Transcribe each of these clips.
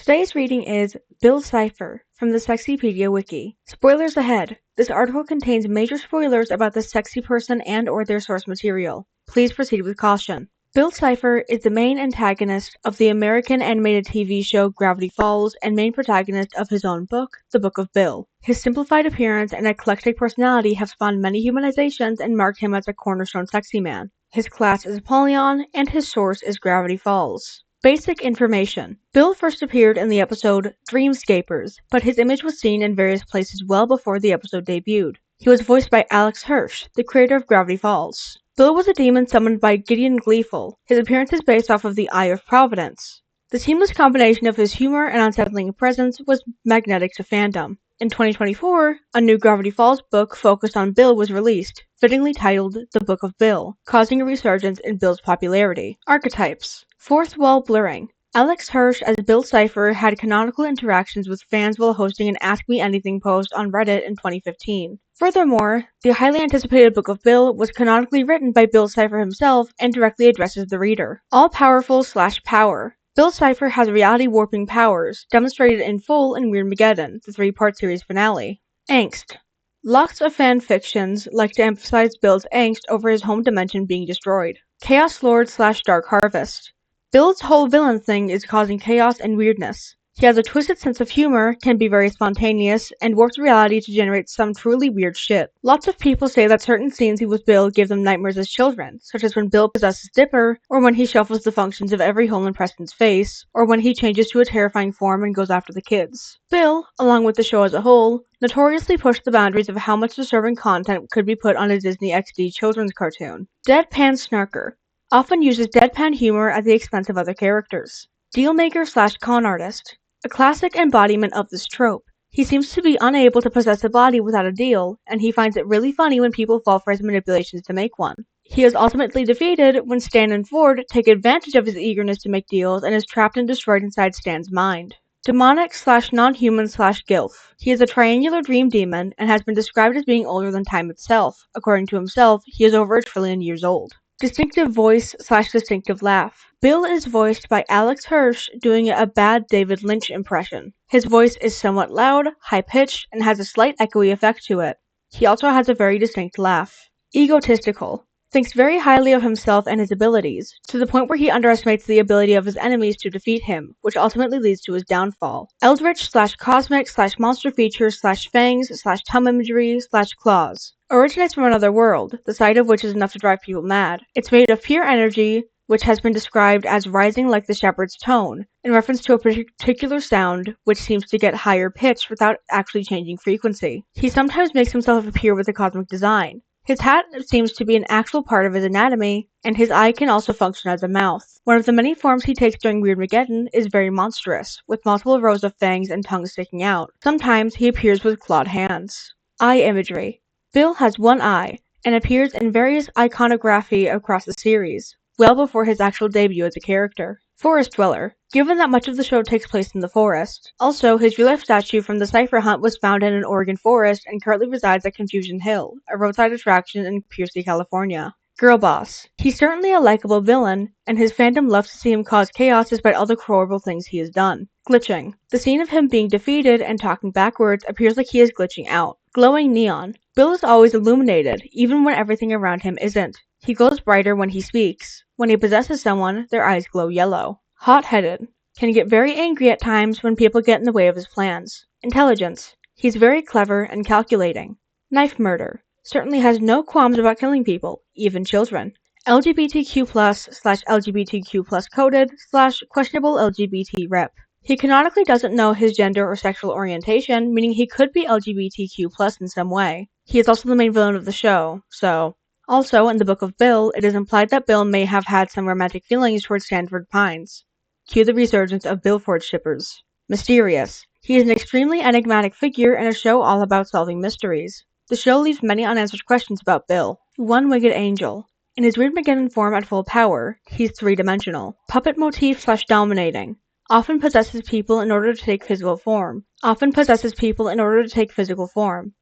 Today's reading is Bill Cipher from the Sexypedia Wiki. Spoilers ahead. This article contains major spoilers about the sexy person and/or their source material. Please proceed with caution. Bill Cipher is the main antagonist of the American animated TV show Gravity Falls and main protagonist of his own book, The Book of Bill. His simplified appearance and eclectic personality have spawned many humanizations and marked him as a cornerstone sexy man. His class is Apollyon, and his source is Gravity Falls. Basic information. Bill first appeared in the episode Dreamscapers, but his image was seen in various places well before the episode debuted. He was voiced by Alex Hirsch, the creator of Gravity Falls. Bill was a demon summoned by Gideon Gleeful. His appearance is based off of the Eye of Providence. The seamless combination of his humor and unsettling presence was magnetic to fandom. In 2024, a new Gravity Falls book focused on Bill was released, fittingly titled The Book of Bill, causing a resurgence in Bill's popularity. Archetypes. Fourth wall blurring. Alex Hirsch as Bill Cipher had canonical interactions with fans while hosting an Ask Me Anything post on Reddit in 2015. Furthermore, the highly anticipated Book of Bill was canonically written by Bill Cipher himself and directly addresses the reader. All-powerful/power. Bill Cipher has reality warping powers, demonstrated in full in Weirdmageddon, the three-part series finale. Angst. Lots of fan fictions like to emphasize Bill's angst over his home dimension being destroyed. Chaos Lord/Dark Harvest. Bill's whole villain thing is causing chaos and weirdness. He has a twisted sense of humor, can be very spontaneous, and warps reality to generate some truly weird shit. Lots of people say that certain scenes with Bill give them nightmares as children, such as when Bill possesses Dipper, or when he shuffles the functions of every hole in Preston's face, or when he changes to a terrifying form and goes after the kids. Bill, along with the show as a whole, notoriously pushed the boundaries of how much disturbing content could be put on a Disney XD children's cartoon. Deadpan Snarker. Often uses deadpan humor at the expense of other characters. Dealmaker/con artist. A classic embodiment of this trope. He seems to be unable to possess a body without a deal, and he finds it really funny when people fall for his manipulations to make one. He is ultimately defeated when Stan and Ford take advantage of his eagerness to make deals and is trapped and destroyed inside Stan's mind. Demonic/non-human/gilf. He is a triangular dream demon and has been described as being older than time itself. According to himself, he is over 1 trillion years old. Distinctive voice/distinctive laugh. Bill is voiced by Alex Hirsch doing a bad David Lynch impression. His voice is somewhat loud, high-pitched, and has a slight echoey effect to it. He also has a very distinct laugh. Egotistical. Thinks very highly of himself and his abilities, to the point where he underestimates the ability of his enemies to defeat him, which ultimately leads to his downfall. Eldritch/cosmic/monster features/fangs/tongue imagery/claws. Originates from another world, the sight of which is enough to drive people mad. It's made of pure energy, which has been described as rising like the shepherd's tone, in reference to a particular sound which seems to get higher pitch without actually changing frequency. He sometimes makes himself appear with a cosmic design. His hat seems to be an actual part of his anatomy, and his eye can also function as a mouth. One of the many forms he takes during Weirdmageddon is very monstrous, with multiple rows of fangs and tongues sticking out. Sometimes he appears with clawed hands. Eye imagery. Bill has one eye, and appears in various iconography across the series, well before his actual debut as a character. Forest Dweller. Given that much of the show takes place in the forest. Also, his real-life statue from the Cipher Hunt was found in an Oregon forest and currently resides at Confusion Hill, a roadside attraction in Piercy, California. Girl Boss. He's certainly a likable villain, and his fandom loves to see him cause chaos despite all the horrible things he has done. Glitching. The scene of him being defeated and talking backwards appears like he is glitching out. Glowing Neon. Bill is always illuminated, even when everything around him isn't. He glows brighter when he speaks. When he possesses someone, their eyes glow yellow. Hot-headed. Can get very angry at times when people get in the way of his plans. Intelligence. He's very clever and calculating. Knife murder. Certainly has no qualms about killing people, even children. LGBTQ+/LGBTQ+ coded/questionable LGBT rep. He canonically doesn't know his gender or sexual orientation, meaning he could be LGBTQ+ in some way. He is also the main villain of the show, so... Also, in the Book of Bill, it is implied that Bill may have had some romantic feelings towards Stanford Pines. Cue the resurgence of Billford shippers. Mysterious. He is an extremely enigmatic figure in a show all about solving mysteries. The show leaves many unanswered questions about Bill. One-winged angel. In his Weirdmageddon form at full power, he's three-dimensional. Puppet motif/dominating. Often possesses people in order to take physical form.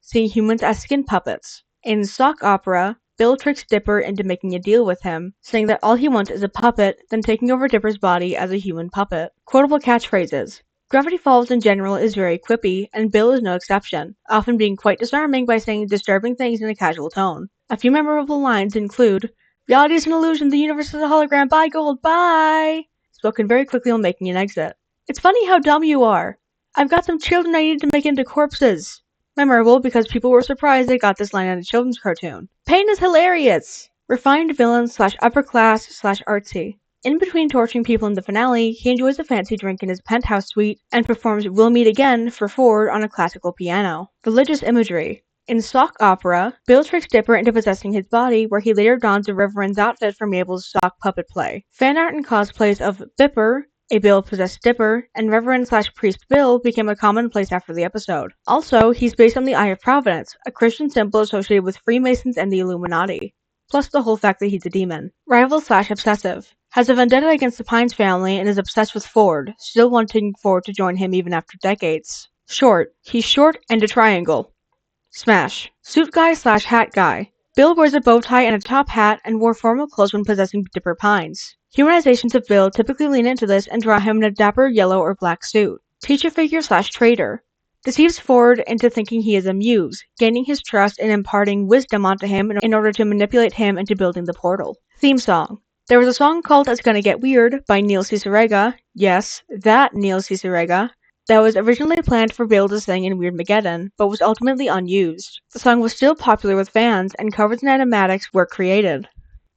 Seeing humans as skin puppets. In Sock Opera, Bill tricks Dipper into making a deal with him, saying that all he wants is a puppet, then taking over Dipper's body as a human puppet. Quotable catchphrases. Gravity Falls in general is very quippy, and Bill is no exception, often being quite disarming by saying disturbing things in a casual tone. A few memorable lines include, "Reality is an illusion, the universe is a hologram, bye gold, bye!" Spoken very quickly on making an exit. "It's funny how dumb you are. I've got some children I need to make into corpses." Memorable because people were surprised they got this line in a children's cartoon. "Pain is hilarious!" Refined villain slash upper class slash artsy. In between torturing people in the finale, he enjoys a fancy drink in his penthouse suite and performs We'll Meet Again for Ford on a classical piano. Religious imagery. In Sock Opera, Bill tricks Dipper into possessing his body, where he later dons a reverend's outfit for Mabel's sock puppet play. Fan art and cosplays of Bipper, a Bill-possessed Dipper, and Reverend/Priest Bill became a commonplace after the episode. Also, he's based on the Eye of Providence, a Christian symbol associated with Freemasons and the Illuminati. Plus the whole fact that he's a demon. Rival/obsessive. Has a vendetta against the Pines family and is obsessed with Ford, still wanting Ford to join him even after decades. Short. He's short and a triangle. Smash. Suit guy/hat guy. Bill wears a bow tie and a top hat and wore formal clothes when possessing Dipper Pines. Humanizations of Bill typically lean into this and draw him in a dapper yellow or black suit. Teacher figure/traitor. Deceives Ford into thinking he is a muse, gaining his trust and imparting wisdom onto him in order to manipulate him into building the portal. Theme song. There was a song called It's Gonna Get Weird by Neil Cicerega, yes, that Neil Cicerega, that was originally planned for Bill to sing in Weirdmageddon, but was ultimately unused. The song was still popular with fans, and covers and animatics were created.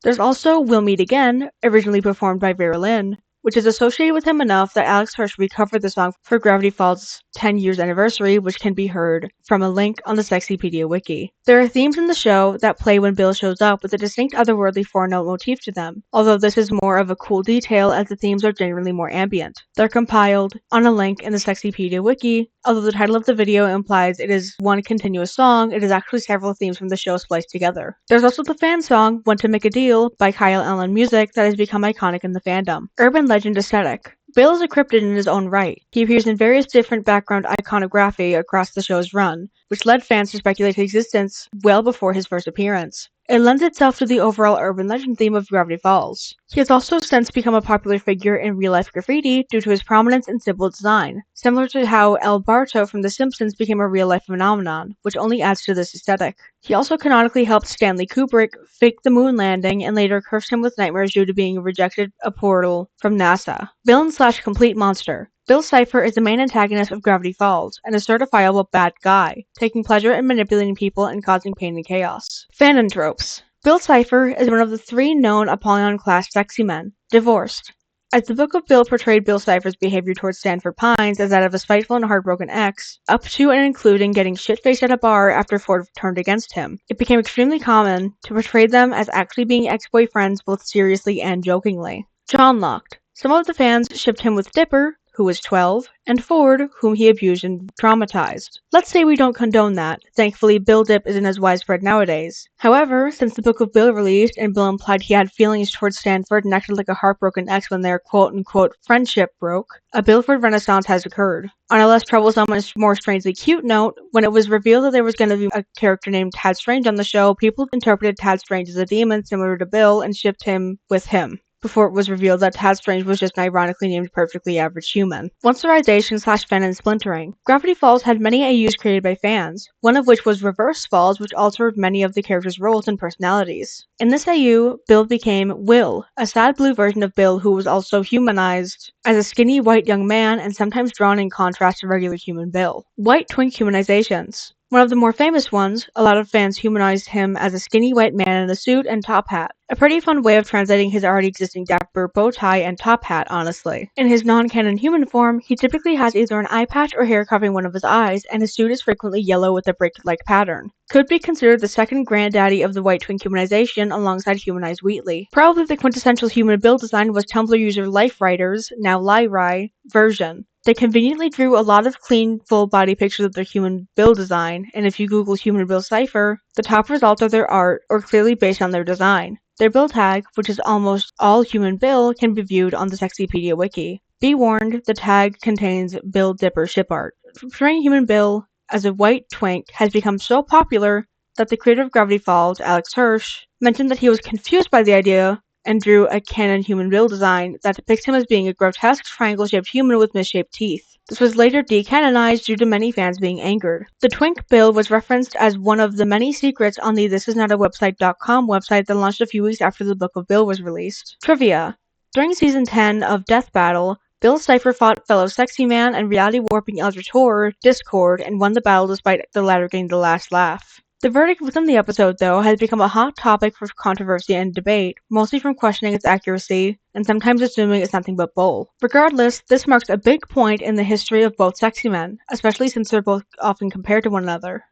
There's also We'll Meet Again, originally performed by Vera Lynn, which is associated with him enough that Alex Hirsch recovered the song for Gravity Falls' 10 years anniversary, which can be heard from a link on the Sexypedia wiki. There are themes in the show that play when Bill shows up with a distinct otherworldly four-note motif to them, although this is more of a cool detail as the themes are generally more ambient. They're compiled on a link in the Sexypedia wiki. Although the title of the video implies it is one continuous song, it is actually several themes from the show spliced together. There's also the fan song, Want to Make a Deal, by Kyle Allen Music that has become iconic in the fandom. Urban legend aesthetic. Bill is a cryptid in his own right. He appears in various different background iconography across the show's run, which led fans to speculate his existence well before his first appearance. It lends itself to the overall urban legend theme of Gravity Falls. He has also since become a popular figure in real-life graffiti due to his prominence and simple design, similar to how El Barto from The Simpsons became a real-life phenomenon, which only adds to this aesthetic. He also canonically helped Stanley Kubrick fake the moon landing and later cursed him with nightmares due to being rejected a portal from NASA. Villain/complete monster. Bill Cipher is the main antagonist of Gravity Falls, and a certifiable bad guy, taking pleasure in manipulating people and causing pain and chaos. Fandom tropes. Bill Cipher is one of the 3 known Apollyon-class sexy men, divorced. As the Book of Bill portrayed Bill Cipher's behavior towards Stanford Pines as that of a spiteful and heartbroken ex, up to and including getting shit-faced at a bar after Ford turned against him, it became extremely common to portray them as actually being ex-boyfriends both seriously and jokingly. John Locked. Some of the fans shipped him with Dipper, who was 12, and Ford, whom he abused and traumatized. Let's say we don't condone that. Thankfully, Bill Dip isn't as widespread nowadays. However, since the Book of Bill released and Bill implied he had feelings towards Stanford and acted like a heartbroken ex when their quote-unquote friendship broke, a Billford renaissance has occurred. On a less troublesome and more strangely cute note, when it was revealed that there was going to be a character named Tad Strange on the show, people interpreted Tad Strange as a demon similar to Bill and shipped him with him, before it was revealed that Tad Strange was just an ironically named perfectly average human. Monsterization/fan splintering. Gravity Falls had many AUs created by fans, one of which was Reverse Falls, which altered many of the characters' roles and personalities. In this AU, Bill became Will, a sad blue version of Bill who was also humanized as a skinny white young man and sometimes drawn in contrast to regular human Bill. White twink humanizations. One of the more famous ones, a lot of fans humanized him as a skinny white man in a suit and top hat. A pretty fun way of translating his already existing dapper bow tie and top hat, honestly. In his non-canon human form, he typically has either an eye patch or hair covering one of his eyes, and his suit is frequently yellow with a brick-like pattern. Could be considered the second granddaddy of the white twink humanization alongside humanized Wheatley. Probably the quintessential human build design was Tumblr user LifeWriters, now Lyrai, version. They conveniently drew a lot of clean, full-body pictures of their human build design, and if you Google human build Cipher, the top results of their art are clearly based on their design. Their build tag, which is almost all human Bill, can be viewed on the Sexypedia wiki. Be warned, the tag contains Bill Dipper ship art. Portraying human Bill as a white twink has become so popular that the creator of Gravity Falls, Alex Hirsch, mentioned that he was confused by the idea and drew a canon human build design that depicts him as being a grotesque triangle-shaped human with misshaped teeth. This was later decanonized due to many fans being angered. The twink build was referenced as one of the many secrets on the thisisnotawebsite.com website that launched a few weeks after the Book of Bill was released. Trivia: during Season 10 of Death Battle, Bill Cipher fought fellow Sexy Man and reality-warping Eldritch Horror, Discord, and won the battle despite the latter getting the last laugh. The verdict within the episode, though, has become a hot topic for controversy and debate, mostly from questioning its accuracy, and sometimes assuming it's nothing but bull. Regardless, this marks a big point in the history of both sexy men, especially since they're both often compared to one another.